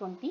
20.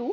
2.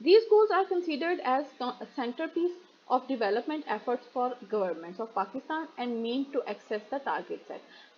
These goals are considered as centerpiece of development efforts for governments of Pakistan and mean to access the target set.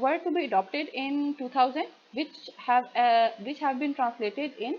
were to be adopted in 2000 which have been translated in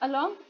along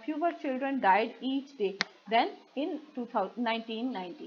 fewer children died each day than in 1990,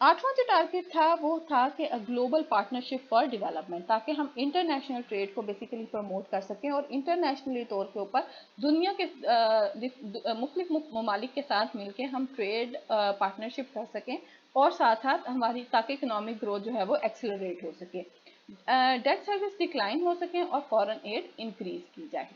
आठवां जो target था वो था कि global partnership for development, ताकि हम international trade को basically promote कर सकें और इंटरनेशनली तौर के ऊपर दुनिया के मुख्तलिफ ममालिक के साथ मिलके हम ट्रेड पार्टनरशिप कर सकें और साथ साथ हमारी ताकि इकोनॉमिक ग्रोथ जो है वो एक्सेलरेट हो सके, डेट सर्विस डिक्लाइन हो सकें और फॉरेन एड इंक्रीज की जाए।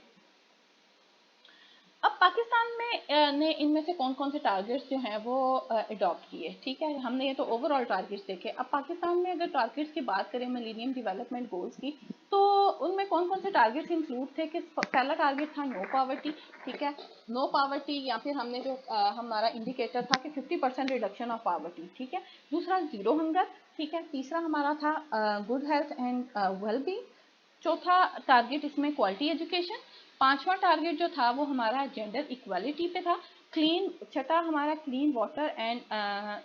अब पाकिस्तान में ने इनमें से कौन कौन से टारगेट्स जो हैं वो अडॉप्ट किए, ठीक है, हमने ये तो ओवरऑल टारगेट्स देखे। अब पाकिस्तान में अगर टारगेट्स की बात करें मिलेनियम डेवलपमेंट गोल्स की, तो उनमें कौन कौन से टारगेट्स इंक्लूड थे कि पहला टारगेट था नो पावर्टी, ठीक है, नो पावर्टी, या फिर हमने जो हमारा इंडिकेटर था कि 50% रिडक्शन ऑफ पावर्टी, ठीक है। दूसरा जीरो हंगर, ठीक है। तीसरा हमारा था गुड हेल्थ एंड वेलबींग। चौथा टारगेट इसमें क्वालिटी एजुकेशन। पांचवा टारगेट जो था वो हमारा जेंडर इक्वालिटी पे था। छठा हमारा clean water and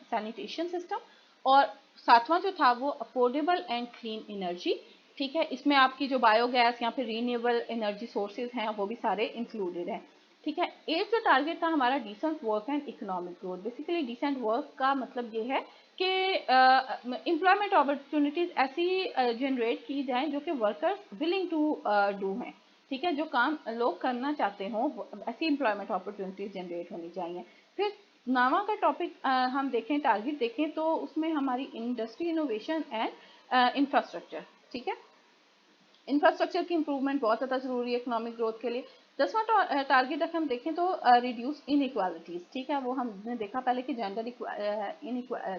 sanitation system. और सातवां जो था वो अफोर्डेबल एंड क्लीन एनर्जी, ठीक है। इसमें आपकी जो बायोगैस या फिर रीन्यूएबल एनर्जी सोर्सेज हैं वो भी सारे इंक्लूडेड हैं, ठीक है। एक जो टारगेट था हमारा decent work and economic growth. Basically decent work का मतलब ये है कि एम्प्लॉयमेंट अपॉर्चुनिटीज ऐसी जनरेट की जाए जो कि वर्कर्स विलिंग टू डू हैं, ठीक है, जो काम लोग करना चाहते हों ऐसी एम्प्लॉयमेंट अपॉर्चुनिटीज जनरेट होनी चाहिए। फिर नावा का टॉपिक हम देखें, टारगेट देखें, तो उसमें हमारी इंडस्ट्री इनोवेशन एंड इंफ्रास्ट्रक्चर, ठीक है। इंफ्रास्ट्रक्चर की इंप्रूवमेंट बहुत ज़्यादा ज़रूरी है इकोनॉमिक ग्रोथ के लिए। 10वां टारगेट अगर हम देखें तो रिड्यूस इनइक्वालिटीज़, ठीक है, वो हमने देखा पहले कि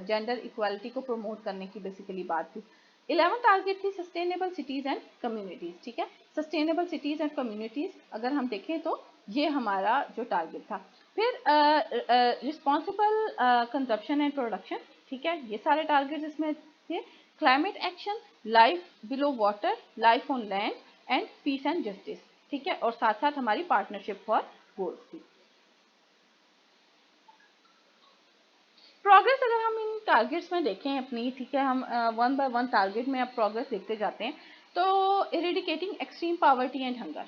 जेंडर इक्वालिटी को प्रमोट करने की बेसिकली बात थी। 11 टारगेट थी सस्टेनेबल सिटीज़ एंड कम्युनिटीज़, ठीक है। सस्टेनेबल सिटीज़ एंड कम्युनिटीज़ अगर हम देखें तो ये हमारा जो टारगेट था। फिर रिस्पॉन्सिबल कंजप्शन एंड प्रोडक्शन, ठीक है, ये सारे टारगेट इसमें थे। Climate action, life below water, life on land and peace and justice, ठीक है, और साथ साथ हमारी पार्टनरशिप फॉर गोल्स थी। प्रोग्रेस अगर हम इन टारगेट्स में देखें अपनी, ठीक है, हम वन बाय वन टारगेट में अब प्रोग्रेस देखते जाते हैं। तो eradicating extreme poverty and hunger,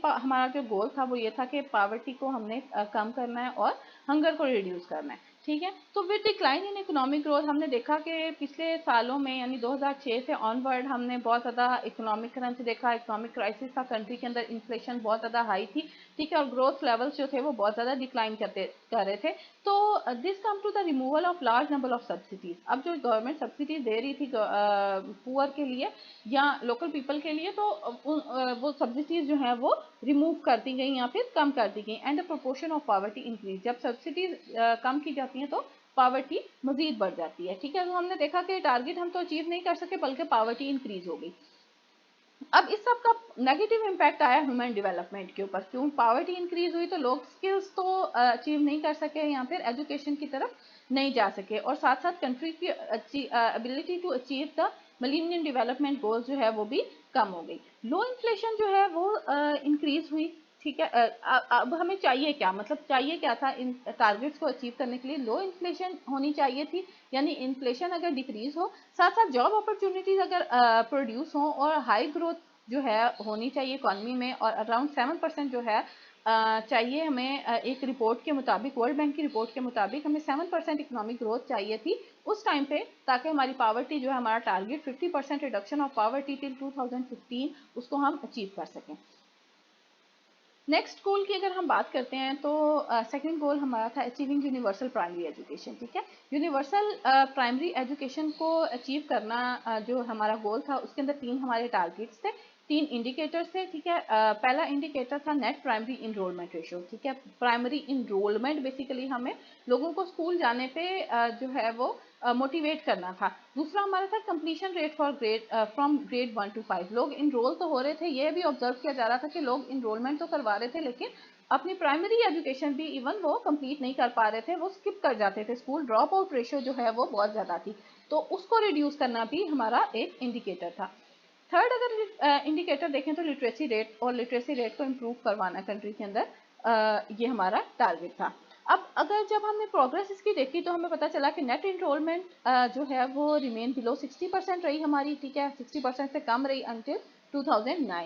हमारा जो गोल था वो ये था कि पावर्टी को हमने कम करना है और हंगर को रिड्यूस करना है, ठीक है। तो with decline in economic growth हमने देखा कि पिछले सालों में यानी 2006 से ऑनवर्ड हमने बहुत ज़्यादा इकोनॉमिक क्रंच देखा, इकोनॉमिक क्राइसिस था, कंट्री के अंदर इन्फ्लेशन बहुत ज़्यादा हाई थी, ठीक है, और ग्रोथ लेवल्स जो थे वो बहुत ज़्यादा डिक्लाइन कर रहे थे। तो this come to the removal of large number of subsidies. अब जो गवर्नमेंट सब्सिडीज दे रही थी पुअर के लिए या लोकल पीपल के लिए, तो वो सब्सिडीज जो है वो रिमूव कर दी गई या फिर कम कर दी गई, and the proportion of poverty increase. जब सब्सिडीज कम की जाती हैं तो पॉवर्टी मजीद बढ़ जाती है, ठीक है। तो हमने देखा कि टारगेट हम तो अचीव नहीं कर सके बल्कि पॉवर्टी इंक्रीज हो गई। अब इस सब का नेगेटिव इम्पैक्ट आया ह्यूमन डेवलपमेंट के ऊपर, क्यों पॉवर्टी इंक्रीज हुई तो लोग स्किल्स तो अचीव नहीं कर सके या फिर एजुकेशन की तरफ नहीं जा सके, और साथ साथ कंट्री की ability to achieve the millennium development goals जो है वो भी कम हो गई। लो इन्फ्लेशन जो है वो इंक्रीज हुई, ठीक है। अब हमें चाहिए क्या, मतलब चाहिए क्या था इन टारगेट्स को अचीव करने के लिए? लो इन्फ्लेशन होनी चाहिए थी, यानी इन्फ्लेशन अगर डिक्रीज हो, साथ साथ जॉब अपॉर्चुनिटीज अगर प्रोड्यूस हो, और हाई ग्रोथ जो है होनी चाहिए इकॉनमी में, और अराउंड 7% जो है चाहिए हमें। एक रिपोर्ट के मुताबिक, वर्ल्ड बैंक की रिपोर्ट के मुताबिक हमें 7% इकोनॉमिक ग्रोथ चाहिए थी उस टाइम पे, ताकि हमारी पावर्टी जो है, हमारा target 50% reduction of poverty till 2015 उसको हम अचीव कर सकें। नेक्स्ट गोल की अगर हम बात करते हैं तो सेकंड गोल हमारा था अचीविंग यूनिवर्सल प्राइमरी एजुकेशन, ठीक है। यूनिवर्सल प्राइमरी एजुकेशन को अचीव करना जो हमारा गोल था, उसके अंदर 3 हमारे टारगेट्स थे, 3 इंडिकेटर्स थे, ठीक है। पहला इंडिकेटर था नेट प्राइमरी इनरोलमेंट रेशियो, ठीक है। प्राइमरी इनरोलमेंट बेसिकली हमें लोगों को स्कूल जाने पे जो है वो मोटिवेट करना था। दूसरा हमारा था completion rate for grade from grade 1 to 5। लोग इनरोल तो हो रहे थे, ये भी ऑब्जर्व किया जा रहा था कि लोग इनरोलमेंट तो करवा रहे थे लेकिन अपनी प्राइमरी एजुकेशन भी इवन वो कंप्लीट नहीं कर पा रहे थे, वो स्किप कर जाते थे स्कूल। ड्रॉप आउट रेशियो जो है वो बहुत ज़्यादा थी, तो उसको रिड्यूस करना भी हमारा एक इंडिकेटर था। थर्ड अगर इंडिकेटर देखें तो लिटरेसी रेट, और लिटरेसी रेट को इम्प्रूव करवाना कंट्री के अंदर, ये हमारा टारगेट था। अब अगर जब हमने प्रोग्रेस इसकी देखी तो हमें पता चला कि नेट इनरोलमेंट जो है वो रिमेन बिलो 60% रही हमारी, ठीक है, 60% से कम रही until 2009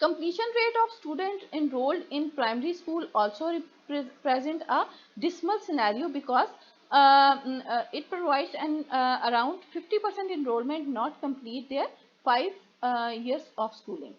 Completion rate of students enrolled in primary school also present a dismal scenario because it provides an around 50% enrollment not complete their 5 years of schooling.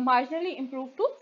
marginally improved to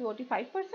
45%.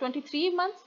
23 months.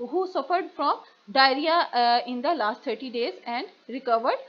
who suffered from diarrhea in the last 30 days and recovered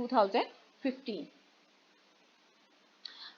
2015.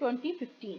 2015.